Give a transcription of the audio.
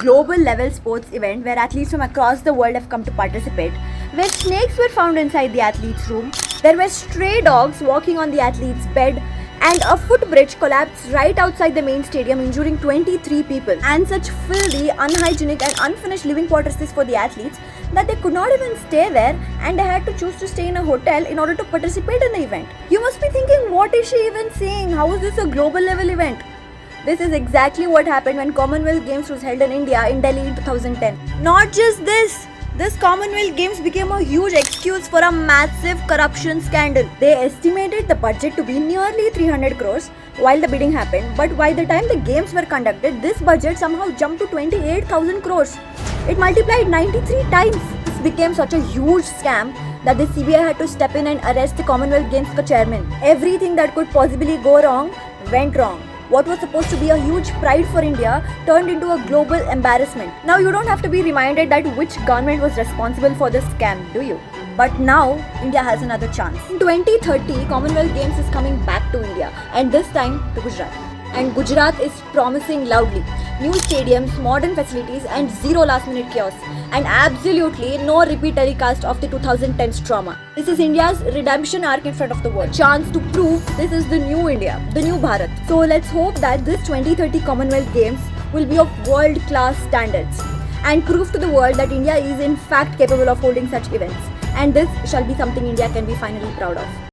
global level sports event where athletes from across the world have come to participate, where snakes were found inside the athletes' room, there were stray dogs walking on the athletes' bed, and a footbridge collapsed right outside the main stadium, injuring 23 people. And such filthy, unhygienic, and unfinished living quarters for the athletes that they could not even stay there, and they had to choose to stay in a hotel in order to participate in the event. You must be thinking, what is she even saying? How is this a global level event? This is exactly what happened when Commonwealth Games was held in India in Delhi in 2010. Not just this Commonwealth Games became a huge excuse for a massive corruption scandal. They estimated the budget to be nearly 300 crores while the bidding happened, but by the time the games were conducted, this budget somehow jumped to 28,000 crores. It multiplied 93 times. This became such a huge scam that the CBI had to step in and arrest the Commonwealth Games chairman. Everything that could possibly go wrong went wrong. What was supposed to be a huge pride for India turned into a global embarrassment. Now you don't have to be reminded that which government was responsible for this scam, do you? But now India has another chance. In 2030, Commonwealth Games is coming back to India, and this time to Gujarat. And Gujarat is promising loudly. New stadiums, modern facilities, and zero last-minute chaos. And absolutely no repeat telecast of the 2010's trauma. This is India's redemption arc in front of the world. Chance to prove this is the new India, the new Bharat. So let's hope that this 2030 Commonwealth Games will be of world-class standards and prove to the world that India is in fact capable of holding such events. And this shall be something India can be finally proud of.